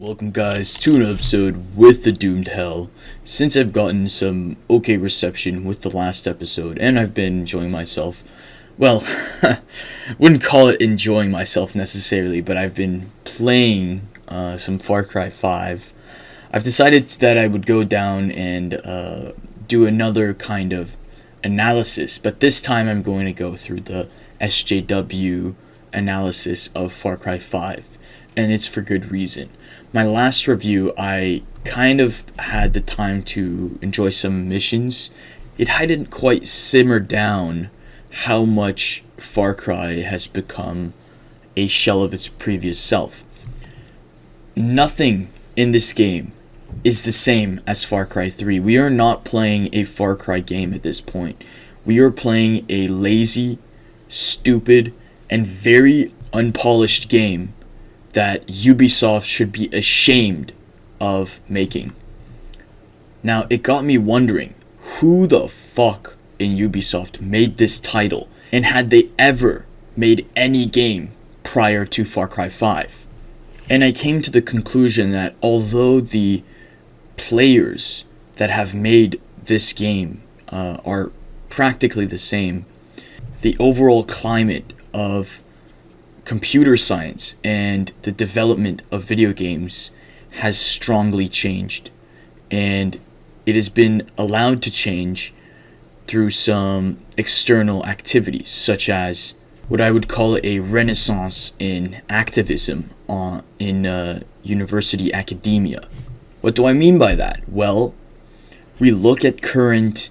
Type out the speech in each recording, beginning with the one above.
Welcome guys to an episode with the Doomed Hell. Since I've gotten some okay reception with the last episode and I've been enjoying myself, well, wouldn't call it enjoying myself necessarily, but I've been playing some Far Cry 5. I've decided that I would go down and do another kind of analysis, but this time I'm going to go through the SJW analysis of Far Cry 5, and it's for good reason. My last review, I kind of had the time to enjoy some missions. It hadn't quite simmered down how much Far Cry has become a shell of its previous self. Nothing in this game is the same as Far Cry 3. We are not playing a Far Cry game at this point. We are playing a lazy, stupid, and very unpolished game that Ubisoft should be ashamed of making. Now, it got me wondering, who the fuck in Ubisoft made this title, and had they ever made any game prior to Far Cry 5? And I came to the conclusion that although the players that have made this game are practically the same, the overall climate of computer science and the development of video games has strongly changed, and it has been allowed to change through some external activities, such as what I would call a renaissance in activism in university academia. What do I mean by that? Well, we look at current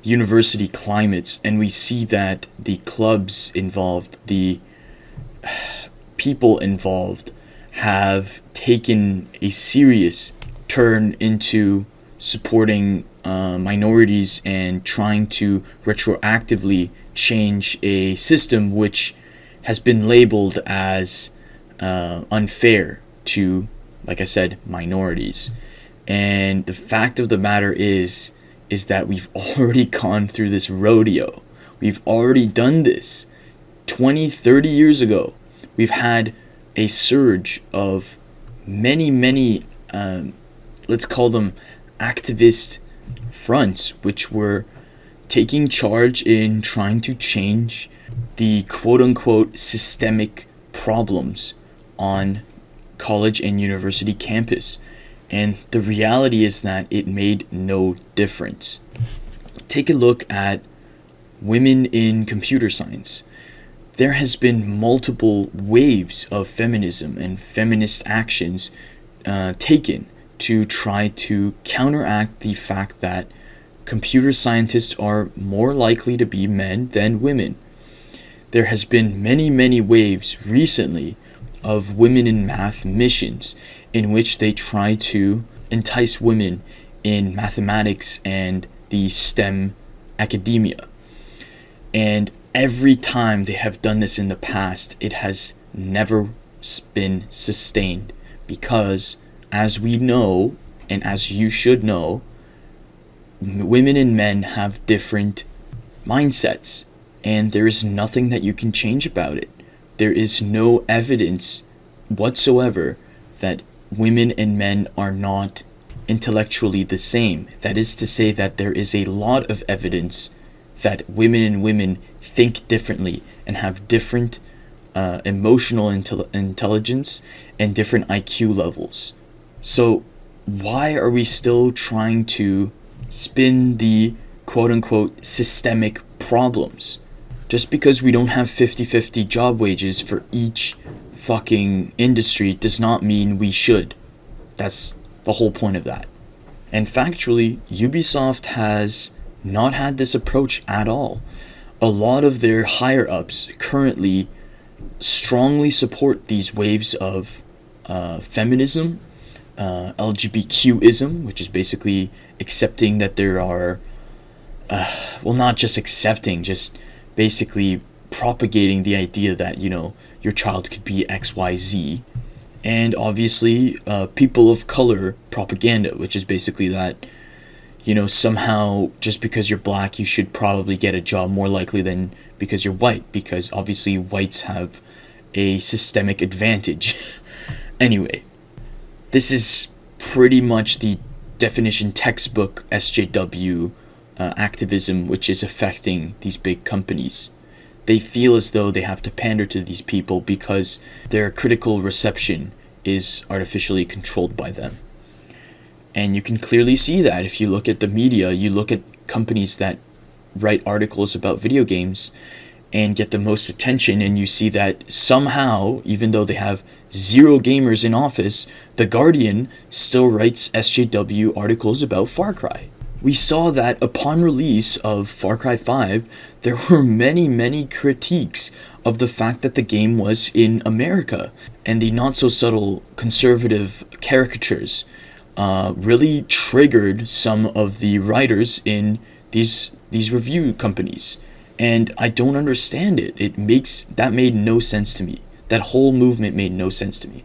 university climates and we see that the clubs involved, the people involved, have taken a serious turn into supporting minorities and trying to retroactively change a system which has been labeled as unfair to, like I said, minorities. And the fact of the matter is that we've already gone through this rodeo. We've already done this 20, 30 years ago. We've had a surge of many, let's call them activist fronts, which were taking charge in trying to change the quote-unquote systemic problems on college and university campus. And the reality is that it made no difference. Take a look at women in computer science. There has been multiple waves of feminism and feminist actions taken to try to counteract the fact that computer scientists are more likely to be men than women. There has been many waves recently of women in math missions in which they try to entice women in mathematics and the STEM academia. And every time they have done this in the past, it has never been sustained, because, as we know, and as you should know, women and men have different mindsets, and there is nothing that you can change about it. There is no evidence whatsoever that women and men are not intellectually the same. That is to say that there is a lot of evidence that women and women think differently and have different emotional intelligence and different IQ levels. So why are we still trying to spin the quote-unquote systemic problems? Just because we don't have 50-50 job wages for each fucking industry does not mean we should. That's the whole point of that. And factually, Ubisoft has not had this approach at all. A lot of their higher-ups currently strongly support these waves of feminism, LGBTQism, which is basically accepting that there are, well, not just accepting, just basically propagating the idea that, you know, your child could be XYZ. And obviously, people of color propaganda, which is basically that, you know, somehow just because you're black, you should probably get a job more likely than because you're white, because obviously whites have a systemic advantage. Anyway, This is pretty much the definition textbook SJW activism, which is affecting these big companies. They feel as though they have to pander to these people because their critical reception is artificially controlled by them. And you can clearly see that if you look at the media, you look at companies that write articles about video games and get the most attention, and you see that somehow, even though they have 0 gamers in office, The Guardian still writes SJW articles about Far Cry. We saw that upon release of Far Cry 5, there were many critiques of the fact that the game was in America, and the not-so-subtle conservative caricatures really triggered some of the writers in these review companies. And I don't understand it. That made no sense to me. That whole movement made no sense to me.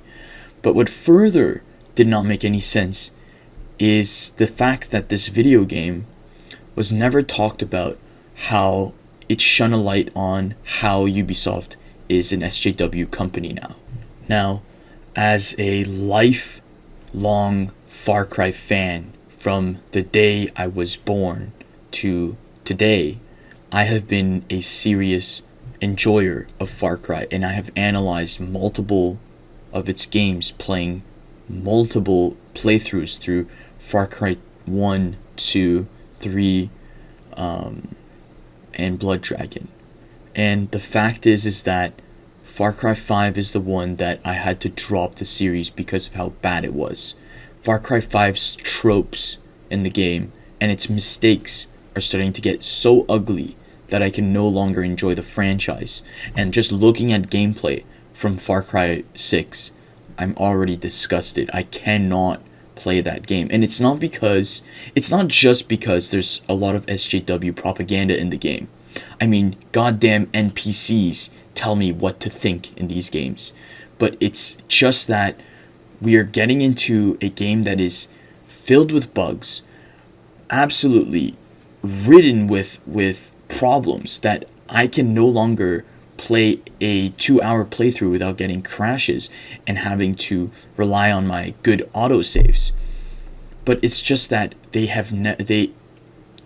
But what further did not make any sense is the fact that this video game was never talked about, how it shone a light on how Ubisoft is an SJW company now. Now, as a lifelong Far Cry fan from the day I was born to today, I have been a serious enjoyer of Far Cry, and I have analyzed multiple of its games, playing multiple playthroughs through Far Cry 1, 2, 3, and Blood Dragon. And the fact is that Far Cry 5 is the one that I had to drop the series because of how bad it was. Far Cry 5's tropes in the game and its mistakes are starting to get so ugly that I can no longer enjoy the franchise. And just looking at gameplay from Far Cry 6, I'm already disgusted. I cannot play that game. And it's not just because there's a lot of SJW propaganda in the game. I mean, goddamn NPCs tell me what to think in these games. But it's just that we are getting into a game that is filled with bugs, absolutely ridden with problems, that I can no longer play a 2-hour playthrough without getting crashes and having to rely on my good autosaves. But it's just that the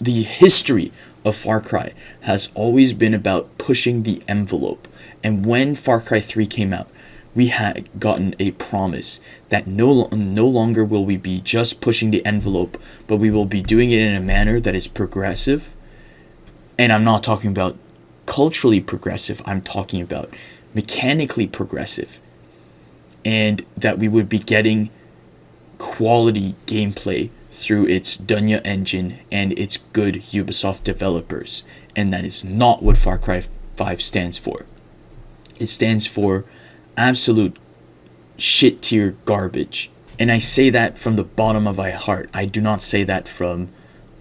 history of Far Cry has always been about pushing the envelope. And when Far Cry 3 came out, we had gotten a promise that no longer will we be just pushing the envelope, but we will be doing it in a manner that is progressive. And I'm not talking about culturally progressive, I'm talking about mechanically progressive. And that we would be getting quality gameplay through its Dunya engine and its good Ubisoft developers. And that is not what Far Cry 5 stands for. It stands for absolute shit tier garbage. And I say that from the bottom of my heart. I do not say that from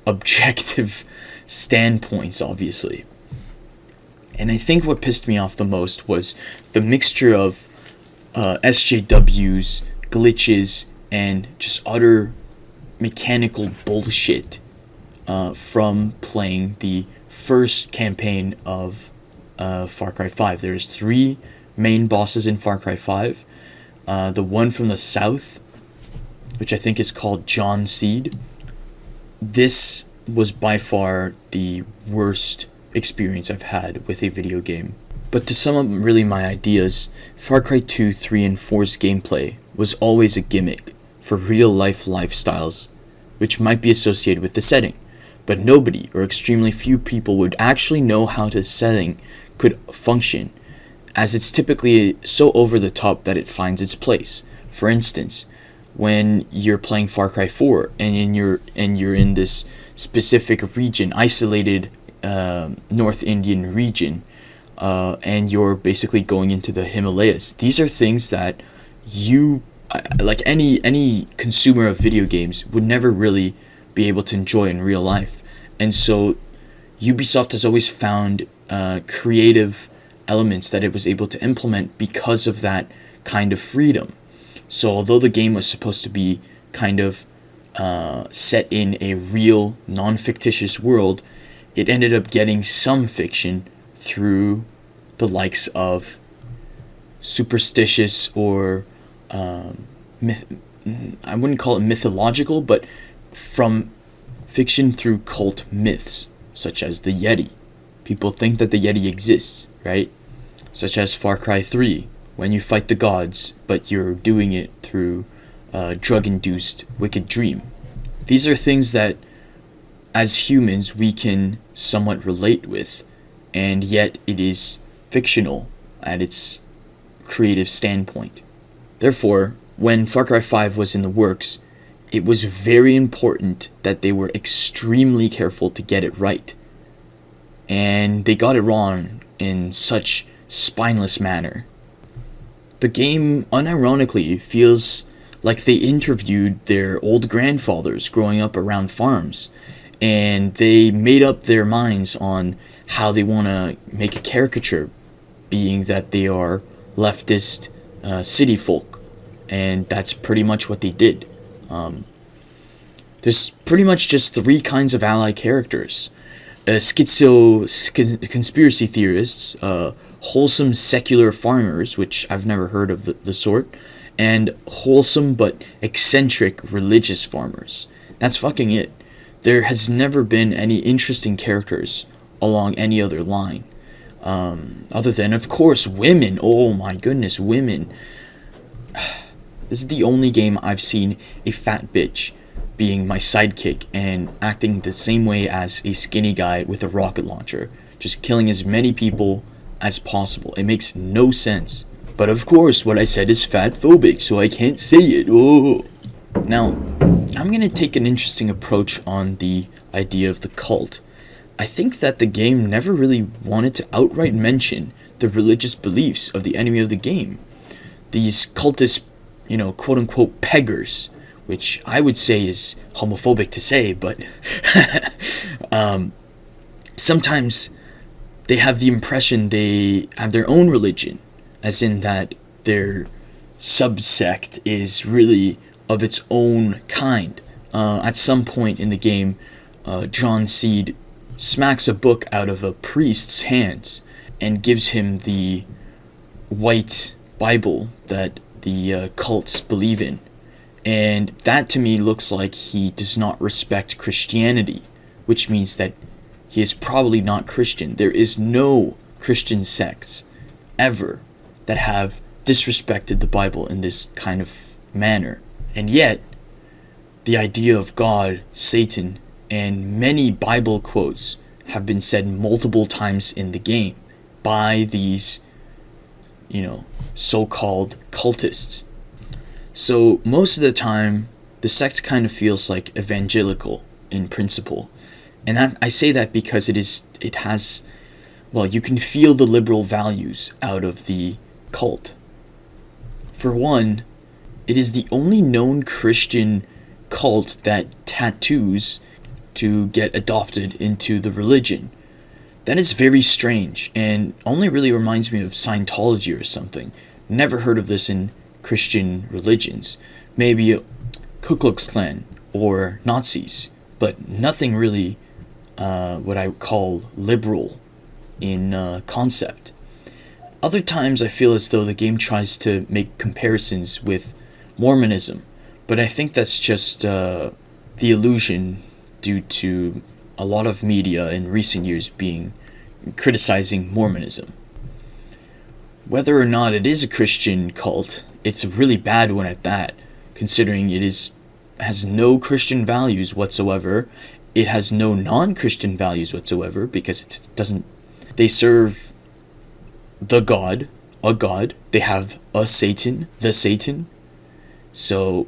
objective standpoints, obviously. And I think what pissed me off the most was the mixture of SJWs, glitches, and just utter mechanical bullshit from playing the first campaign of Far Cry 5. There's 3 main bosses in Far Cry 5. The one from the south, which I think is called John Seed. This was by far the worst experience I've had with a video game. But to sum up really my ideas, Far Cry 2, 3, and 4's gameplay was always a gimmick for real-life lifestyles, which might be associated with the setting, but nobody or extremely few people would actually know how the setting could function, as it's typically so over the top that it finds its place. For instance, when you're playing Far Cry 4 and you're in this specific region, isolated North Indian region, and you're basically going into the Himalayas. These are things that you, like any consumer of video games, would never really be able to enjoy in real life. And so Ubisoft has always found creative elements that it was able to implement because of that kind of freedom. So although the game was supposed to be kind of set in a real, non-fictitious world, it ended up getting some fiction through the likes of superstitious or I wouldn't call it mythological, but from fiction through cult myths, such as the Yeti. People think that the Yeti exists, right? Such as Far Cry 3, when you fight the gods, but you're doing it through a drug-induced wicked dream. These are things that, as humans, we can somewhat relate with, and yet it is fictional at its creative standpoint. Therefore, when Far Cry 5 was in the works, it was very important that they were extremely careful to get it right. And they got it wrong in such spineless manner. The game unironically feels like they interviewed their old grandfathers growing up around farms, and they made up their minds on how they want to make a caricature, being that they are leftist city folk, and that's pretty much what they did. There's pretty much just three kinds of ally characters: conspiracy theorists, wholesome secular farmers, which I've never heard of the sort, and wholesome but eccentric religious farmers. That's fucking it. There has never been any interesting characters along any other line. Other than, of course, women. Oh my goodness, women. This is the only game I've seen a fat bitch being my sidekick and acting the same way as a skinny guy with a rocket launcher, just killing as many people as possible. It makes no sense. But of course, what I said is fat phobic, so I can't say it. Oh. Now, I'm going to take an interesting approach on the idea of the cult. I think that the game never really wanted to outright mention the religious beliefs of the enemy of the game. These cultist, quote-unquote peggers, which I would say is homophobic to say, but sometimes they have the impression they have their own religion, as in that their subsect is really of its own kind. At some point in the game, John Seed smacks a book out of a priest's hands and gives him the white Bible that the cults believe in. And that to me looks like he does not respect Christianity, which means that he is probably not Christian. There is no Christian sects ever that have disrespected the Bible in this kind of manner. And yet, the idea of God, Satan, and many Bible quotes have been said multiple times in the game by these, so-called cultists. So most of the time, the sect kind of feels like evangelical in principle. And I say that because it has, you can feel the liberal values out of the cult. For one, it is the only known Christian cult that tattoos to get adopted into the religion. That is very strange and only really reminds me of Scientology or something. Never heard of this in Christian religions. Maybe Ku Klux Klan or Nazis, but nothing really what I would call liberal in concept. Other times I feel as though the game tries to make comparisons with Mormonism, but I think that's just the illusion due to a lot of media in recent years criticizing Mormonism. Whether or not it is a Christian cult, it's a really bad one at that, considering it has no Christian values whatsoever. It has no non-Christian values whatsoever, because it doesn't. They serve a god. They have a Satan, the Satan. So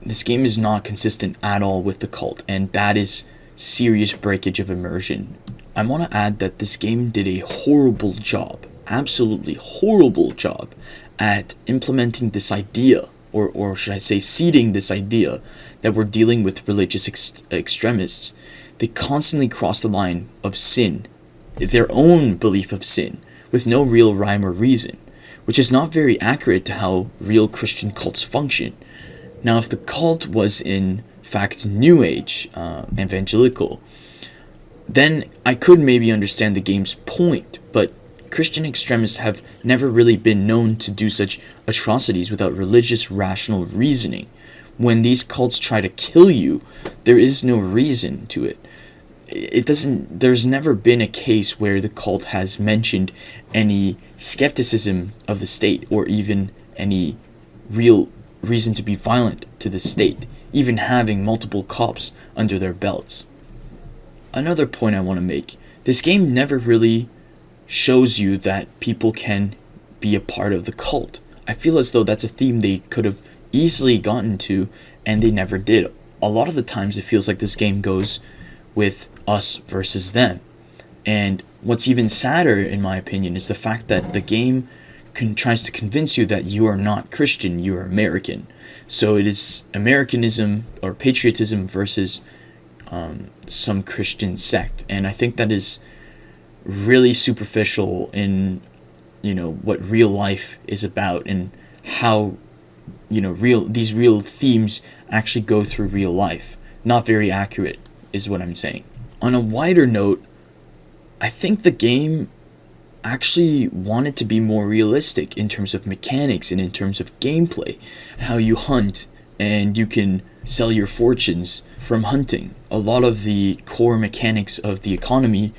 this game is not consistent at all with the cult, and that is serious breakage of immersion. I want to add that this game did a horrible job, absolutely horrible job, at implementing this idea, or should I say seeding this idea, that we're dealing with religious extremists. They constantly cross the line of sin, their own belief of sin, with no real rhyme or reason, which is not very accurate to how real Christian cults function. Now, if the cult was in fact New Age, evangelical, then I could maybe understand the game's point, but Christian extremists have never really been known to do such atrocities without religious rational reasoning, When these cults try to kill you, there is no reason to it. There's never been a case where the cult has mentioned any skepticism of the state or even any real reason to be violent to the state, even having multiple cops under their belts. Another point I want to make, this game never really shows you that people can be a part of the cult. I feel as though that's a theme they could have easily gotten to, and they never did. A lot of the times it feels like this game goes with us versus them. And what's even sadder, in my opinion, is the fact that the game tries to convince you that you are not Christian, you are American. So it is Americanism or patriotism versus some Christian sect. And I think that is really superficial in, what real life is about and how, these real themes actually go through real life. Not very accurate is what I'm saying. On a wider note, I think the game actually wanted to be more realistic in terms of mechanics and in terms of gameplay. How you hunt and you can sell your fortunes from hunting. A lot of the core mechanics of the economy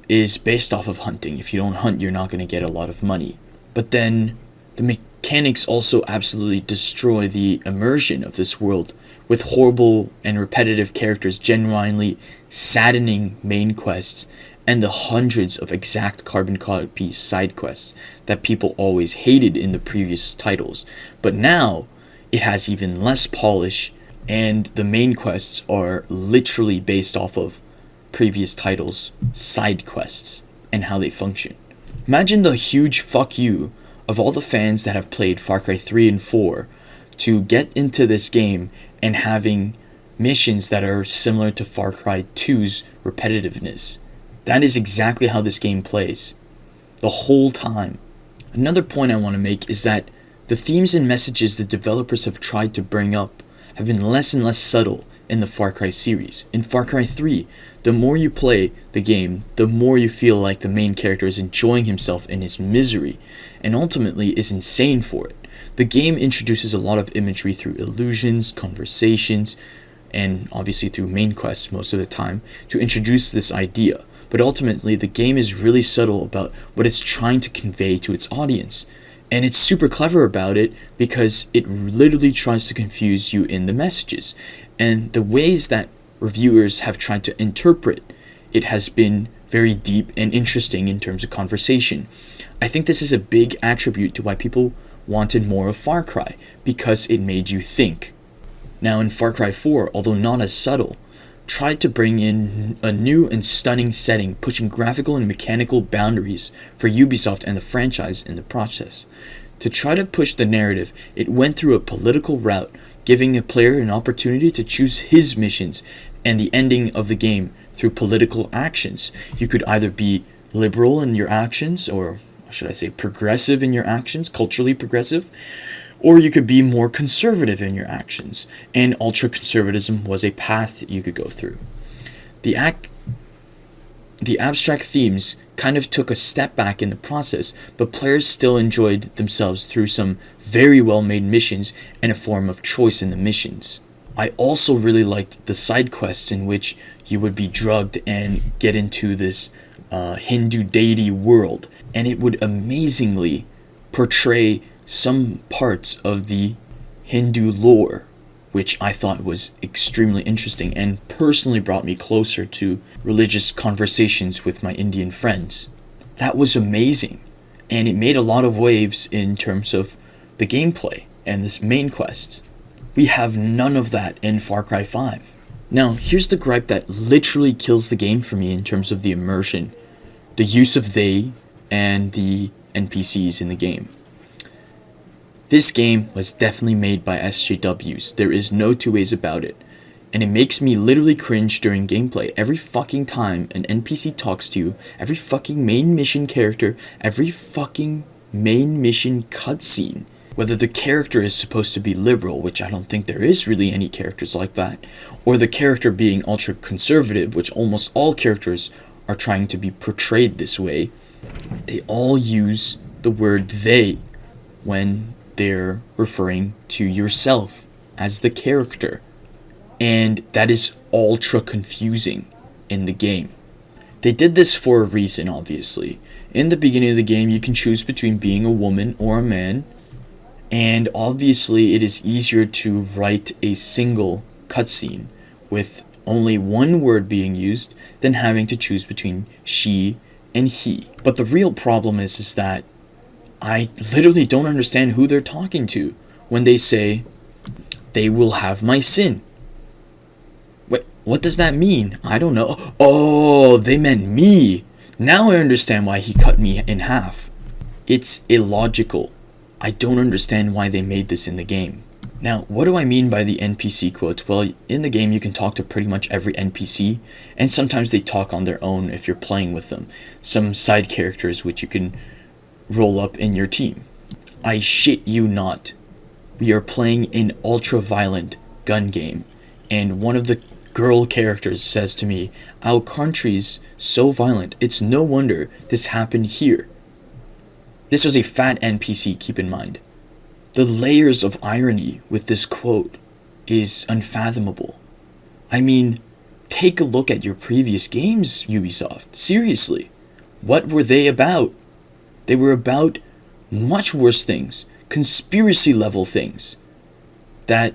is based off of hunting. If you don't hunt, you're not going to get a lot of money. But then the mechanics also absolutely destroy the immersion of this world with horrible and repetitive characters, genuinely saddening main quests, and the hundreds of exact carbon copy side quests that people always hated in the previous titles. But now, it has even less polish, and the main quests are literally based off of previous titles' side quests and how they function. Imagine the huge fuck you of all the fans that have played Far Cry 3 and 4 to get into this game and having missions that are similar to Far Cry 2's repetitiveness. That is exactly how this game plays, the whole time. Another point I want to make is that the themes and messages the developers have tried to bring up have been less and less subtle in the Far Cry series. In Far Cry 3, the more you play the game, the more you feel like the main character is enjoying himself in his misery, and ultimately is insane for it. The game introduces a lot of imagery through illusions, conversations, and obviously through main quests most of the time to introduce this idea. But ultimately, the game is really subtle about what it's trying to convey to its audience. And it's super clever about it because it literally tries to confuse you in the messages. And the ways that reviewers have tried to interpret it has been very deep and interesting in terms of conversation. I think this is a big attribute to why people wanted more of Far Cry, because it made you think. Now in Far Cry 4, although not as subtle, tried to bring in a new and stunning setting, pushing graphical and mechanical boundaries for Ubisoft and the franchise in the process. To try to push the narrative, it went through a political route, giving a player an opportunity to choose his missions and the ending of the game through political actions. You could either be liberal in your actions, or should I say progressive in your actions, culturally progressive, or you could be more conservative in your actions, and ultra-conservatism was a path you could go through. The abstract themes kind of took a step back in the process, but players still enjoyed themselves through some very well-made missions and a form of choice in the missions. I also really liked the side quests in which you would be drugged and get into this Hindu deity world, and it would amazingly portray some parts of the Hindu lore, which I thought was extremely interesting and personally brought me closer to religious conversations with my Indian friends. That was amazing, and it made a lot of waves in terms of the gameplay and this main quests. We have none of that in Far Cry 5. Now, here's the gripe that literally kills the game for me in terms of the immersion, the use of they and the NPCs in the game. This game was definitely made by SJWs. There is no two ways about it. And it makes me literally cringe during gameplay. Every fucking time an NPC talks to you, every fucking main mission character, every fucking main mission cutscene, whether the character is supposed to be liberal, which I don't think there is really any characters like that, or the character being ultra-conservative, which almost all characters are trying to be portrayed this way, they all use the word they when they're referring to yourself. as the character. And that is ultra confusing in the game. They did this for a reason, obviously. In the beginning of the game, you can choose between being a woman or a man. And obviously, it is easier to write a single cutscene with only one word being used than having to choose between she and he. But the real problem is that I literally don't understand who they're talking to when they say, "They will have my sin." What does that mean? I don't know. Oh, they meant me. Now I understand why he cut me in half. It's illogical. I don't understand why they made this in the game. Now, what do I mean by the NPC quotes? Well, in the game you can talk to pretty much every NPC, and sometimes they talk on their own if you're playing with them. Some side characters which you can roll up in your team. I shit you not. We are playing an ultra-violent gun game, and one of the girl characters says to me, "Our country's so violent, it's no wonder this happened here." This was a fat NPC, keep in mind. The layers of irony with this quote is unfathomable. I mean, take a look at your previous games, Ubisoft. Seriously. What were they about? They were about much worse things, conspiracy level things that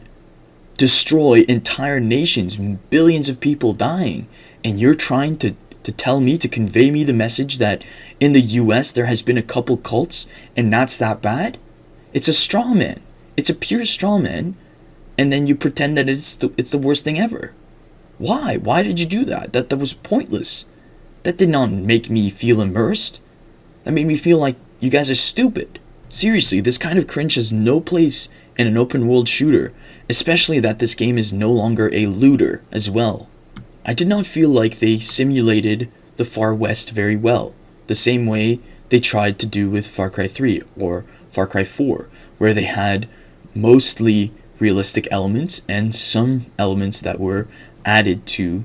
destroy entire nations, billions of people dying, and you're trying to tell me, to convey me the message that in the US there has been a couple cults and that's that bad? It's a straw man. It's a pure straw man, and then you pretend that it's the worst thing ever. Why? Why did you do that? That was pointless. That did not make me feel immersed. That made me feel like you guys are stupid. Seriously, this kind of cringe has no place in an open world shooter, especially that this game is no longer a looter as well. I did not feel like they simulated the Far West very well, the same way they tried to do with Far Cry 3 or Far Cry 4, where they had mostly realistic elements and some elements that were added to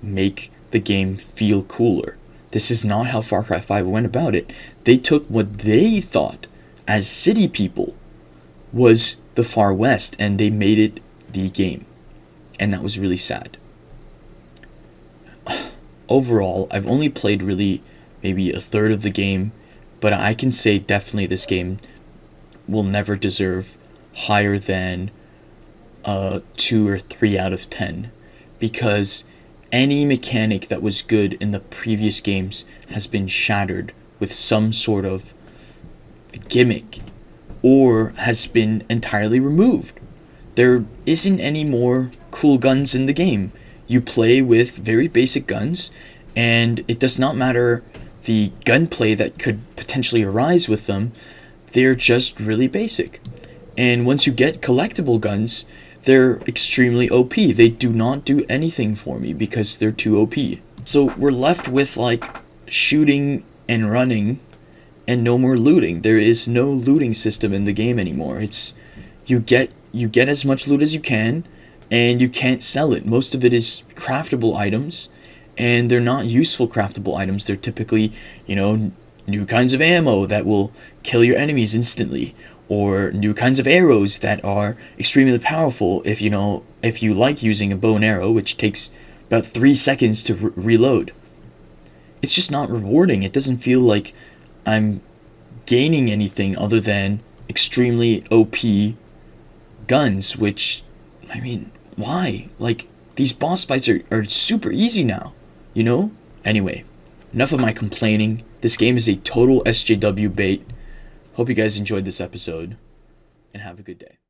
make the game feel cooler. This is not how Far Cry 5 went about it. They took what they thought as city people was the Far West, and they made it the game. And that was really sad. Overall, I've only played really maybe a third of the game, but I can say definitely this game will never deserve higher than 2 or 3 out of 10, because any mechanic that was good in the previous games has been shattered with some sort of gimmick or has been entirely removed. There isn't any more cool guns in the game. You play with very basic guns, and it does not matter the gunplay that could potentially arise with them. They're just really basic. And once you get collectible guns, they're extremely OP. They do not do anything for me because they're too OP. So we're left with like shooting and running and no more looting. There is no looting system in the game anymore. It's you get as much loot as you can, and you can't sell it. Most of it is craftable items, and they're not useful craftable items. They're typically, new kinds of ammo that will kill your enemies instantly, or new kinds of arrows that are extremely powerful if you like using a bow and arrow, which takes about 3 seconds to reload. It's just not rewarding. It doesn't feel like I'm gaining anything other than extremely OP guns, which, I mean, why? Like, these boss fights are super easy now, Anyway, enough of my complaining. This game is a total SJW bait. Hope you guys enjoyed this episode, and have a good day.